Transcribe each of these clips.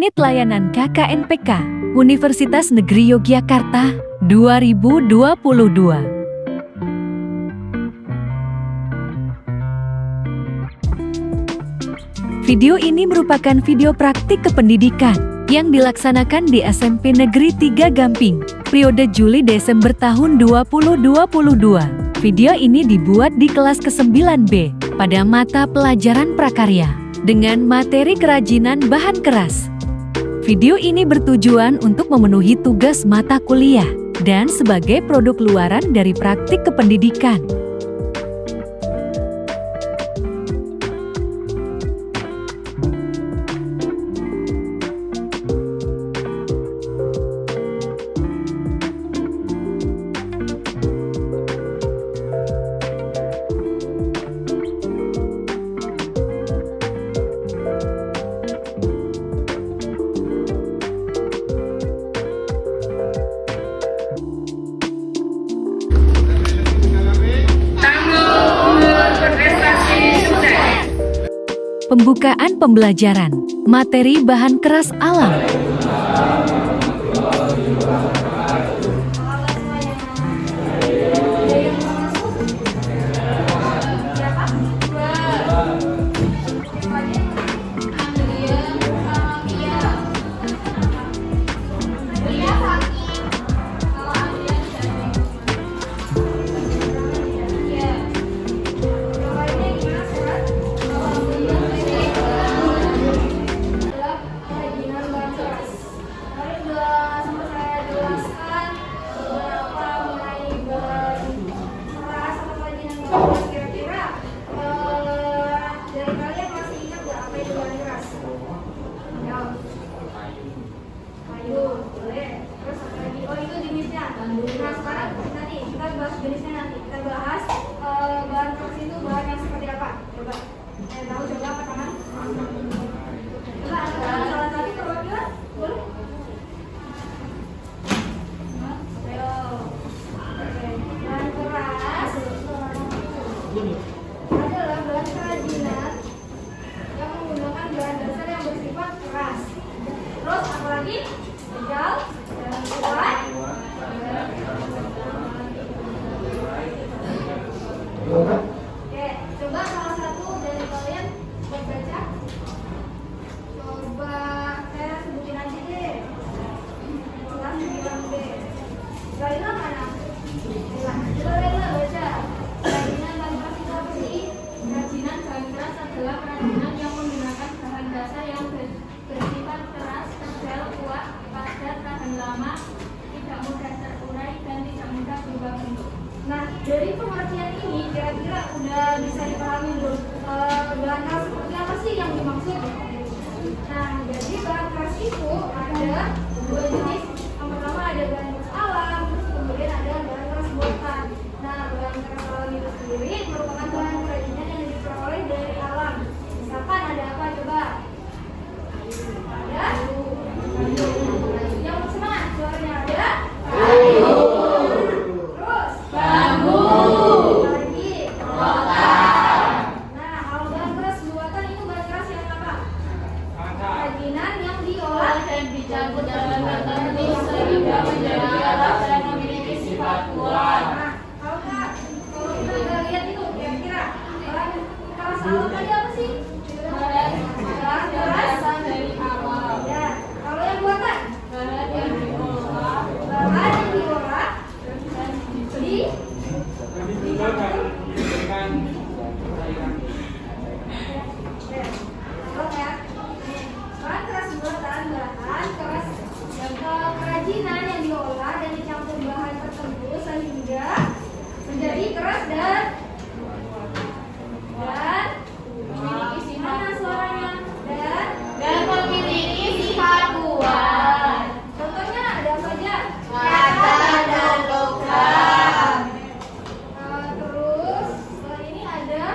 Unit Layanan KKNPK Universitas Negeri Yogyakarta 2022. Video ini merupakan video praktik kependidikan yang dilaksanakan di SMP Negeri 3 Gamping, periode Juli-Desember tahun 2022. Video ini dibuat di kelas ke-9B pada mata pelajaran prakarya dengan materi kerajinan bahan keras. Video ini bertujuan untuk memenuhi tugas mata kuliah dan sebagai produk luaran dari praktik kependidikan. Pembukaan pembelajaran materi bahan keras alam. Nah sekarang nanti kita bahas jenisnya, nanti kita bahas bahan keras itu bahan yang seperti apa. Coba tahu coba apa tangan? Coba salah satu perwakilan boleh? Ayo. Bahan keras adalah bahan kerajinan yang menggunakan bahan dasar yang bersifat keras. Terus apalagi? Tebal dan kuat. Oke, coba salah satu dari kalian buat baca. Coba saya sebutin aja deh. Kelas 9B. Laila mana? Coba Laila baca. Kerajinan bahan keras itu apa sih? Kerajinan bahan keras adalah kerajinan yang menggunakan bahan dasar yang bersifat keras, tebal, kuat, padat, tahan lama, tidak mudah terurai, dan tidak mudah berubah bentuk. Nah, dari pengertian ini kira-kira udah bisa dipahami belum? Bahan keras seperti apa sih yang dimaksud? Nah, jadi bahan keras itu ada dua jenis. Yang pertama ada bahan keras alam, terus kemudian ada bahan keras buatan. Nah, bahan keras alam itu sendiri merupakan bahan kerajinan yang diperoleh dari alam. Misalkan ada apa coba? Ada kayu. Yang semangat suaranya ada kayu. Terus bambu. Lagi rotan. Nah, kalau bahan keras buatan itu bahan keras yang apa? Kerajinan yang diolah dan dicampur dalam tertentu sehingga menjadi alat dan memiliki sifat kuat. Nah, kalau kita nggak lihat itu kira-kira bahan keras alam tadi apa sih? Bahan keras dari awal. Ya, kalau yang buatan? Bahan yang diolah. Bahan yang diolah bahan keras buatan, bahan keras kerajinan yang diolah dan dicampur bahan tertentu sehingga menjadi keras dan memiliki sifat suaranya dan memiliki sifat kuat. Contohnya ada apa aja? Kaca dan logam. Terus ini ada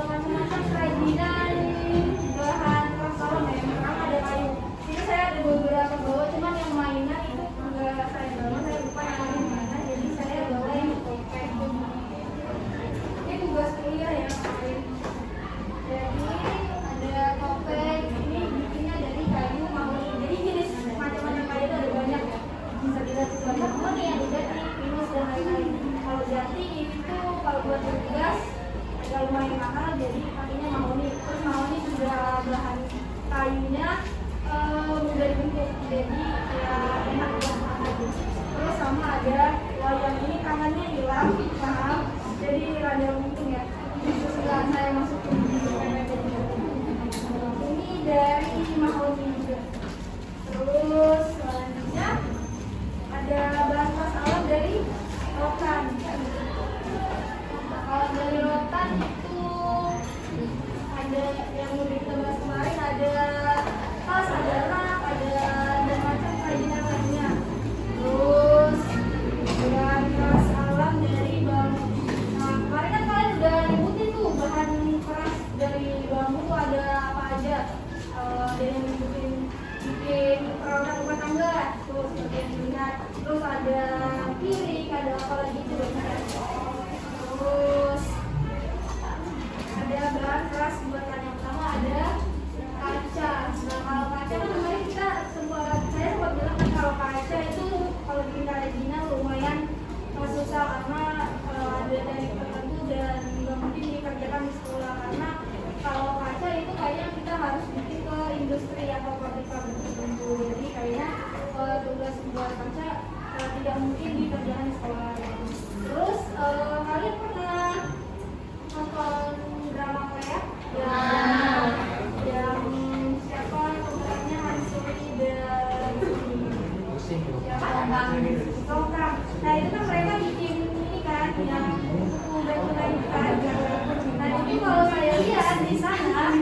macam-macam kerajinan bahan keras alam ya. Yang pertama ada kayu. Ini saya ada beberapa bawa, cuman yang mainan itu enggak saya bawa, saya lupa yang mana. Jadi saya bawa yang kopek. ininya mudah dibentuk, jadi ya enak buat makan. Terus sama ada wayang ini tangannya hilang, paham? Jadi rada untung ya. Setelah saya masukin di PPT ini dari mahoni juga. Terus selanjutnya ada bahan khas alam dari rotan. Kalau dari rotan itu ada yang udah kita bahas kemarin, ada tas, ada rak, ada dan macam kerajinan lainnya. Terus bahan keras alam dari bambu. Nah, kemarin kan kalian udah nyebutin tuh bahan keras dari bambu tuh ada apa aja. Ada yang nyebutin bikin peralatan rumah tangga, terus seperti yang dilihat. Terus ada piring, ada apa lagi itu banyak. Terus ada bahan keras buatan yang pertama ada kaca. Nah, kalau kaca kan kemarin saya sempat bilang kan kalau kaca itu kalau bikin kerajinan lumayan susah karena ada teknik tertentu dan nggak mungkin dikerjakan di sekolah, karena kalau kaca itu kayaknya kita harus bikin ke industri atau pabrik-pabrik tertentu. Jadi kayaknya tugas buat kaca tidak mungkin dikerjakan di sekolah. Terus kalian pernah nonton drama Korea yang siapa pemerannya Hansuri dan Tongkang. Nah itu kan mereka bikin ini kan yang kuda-kuda itu kan. Nah itu kalau saya lihat di sana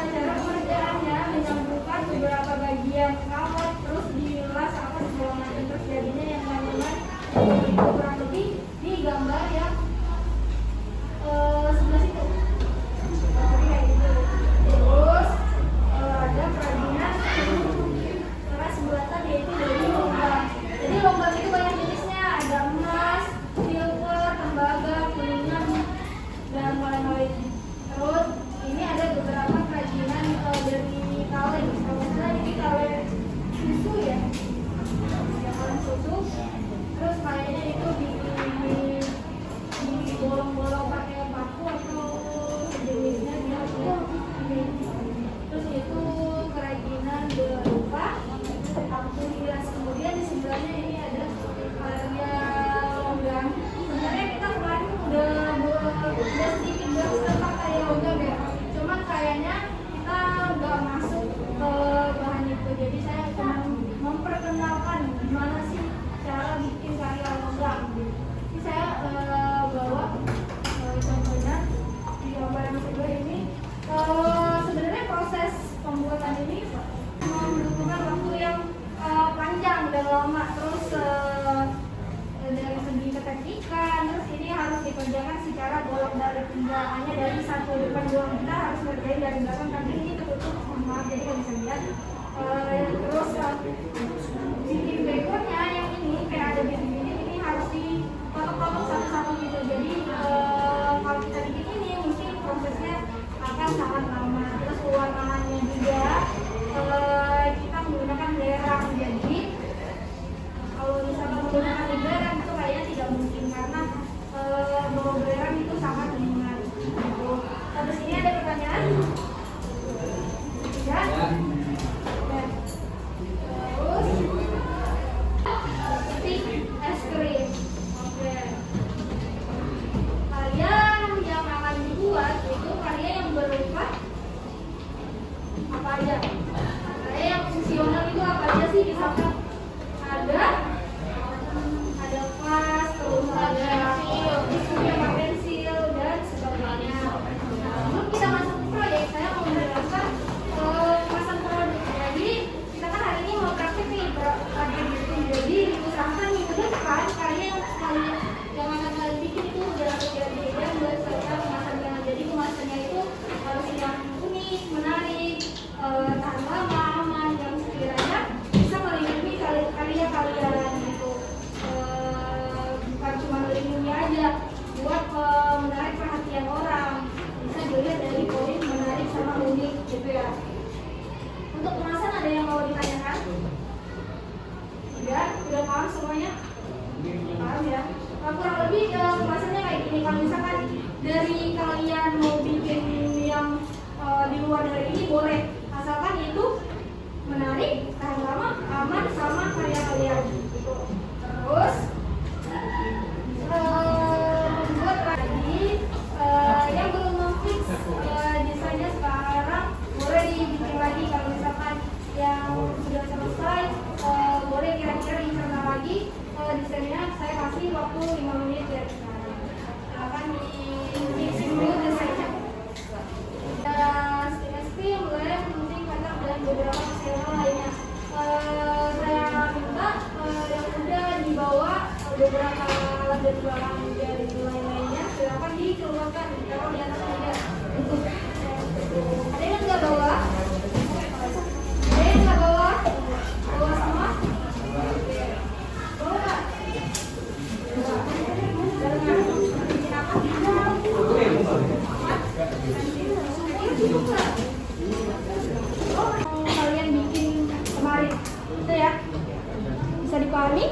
cara pengerjaannya menyambungkan beberapa bagian kawat, terus dilas apa segala macam, terus jadinya yang manual itu kurang lebih di gambar yang sebelah situ. Kayak gitu. Terus ada kerajinan keras buatan yaitu dari logam. Jadi logam itu banyak jenisnya, ada emas, silver, tembaga, kuningan, dan lain-lain. Terus ini ada beberapa kerajinan dari kaleng. Kalau misalnya ini kaleng susu ya, kaleng susu. Terus kayaknya itu di bolong-bolong pakai paku atau sejenisnya gitu. Terus itu kerajinan berupa lampu hias. Kemudian di sebelahnya ini ada karya logam. Sebenarnya kita kemarin udah sedikit tentang karya logam ya. Cuman kayaknya kita nggak masuk ke bahan itu. Jadi saya cuma memperkenalkan gimana sih cara bikin karya logam. Ini saya bawa contohnya di gambar yang sebelah ini. Sebenarnya proses pembuatan ini membutuhkan waktu yang panjang dan lama. Terus dari segi keteknikan, terus ini harus dikerjakan secara bolak-balik, tidak hanya dari satu depan doang. Kita harus ngerjain dari belakang karena ini tertutup, maaf jadi nggak bisa lihat. Terus bikin backgroundnya yang ini kayak ada bibit-bibit, ini harus dipotong-potong satu-satu gitu. Jadi kalau kita bikin ini mungkin prosesnya akan sangat lama. Terus pewarnaannya juga kita menggunakan belerang. Jadi kalau misalkan menggunakan belerang itu kayaknya tidak mungkin karena bawa belerang itu sangat ringan. Terus ini ada pertanyaan? Ya. Terus stick es krim. Oke. Karya yang akan dibuat itu karya yang berupa apa aja? Karya yang fungsional itu apa aja sih? Misalkan ada vas, terus ada pensil dan sebagainya. Namun kita masuk ke proyek, saya mau menjelaskan kemasan produk. Jadi kita kan hari ini mau praktik nih praktik bikin. Jadi diusahakan minggu depan karya yang akan kalian bikin itu udah terjadi dan berdasarkan kemasannya. Jadi kemasannya itu harus yang unik, menarik, tahan lama, aman, yang sekiranya bisa melindungi karya kalian gitu. Bukan cuma melindungi aja, buat menarik perhatian orang. Bisa dilihat dari poin menarik sama unik gitu ya. Untuk kemasan ada yang mau ditanyakan? Udah paham semuanya? Paham ya? Nah, kurang lebih kemasannya kayak gini. Kalau misalkan dari kalian mau bikin yang Kalian bikin kemarin itu ya, bisa dipahami?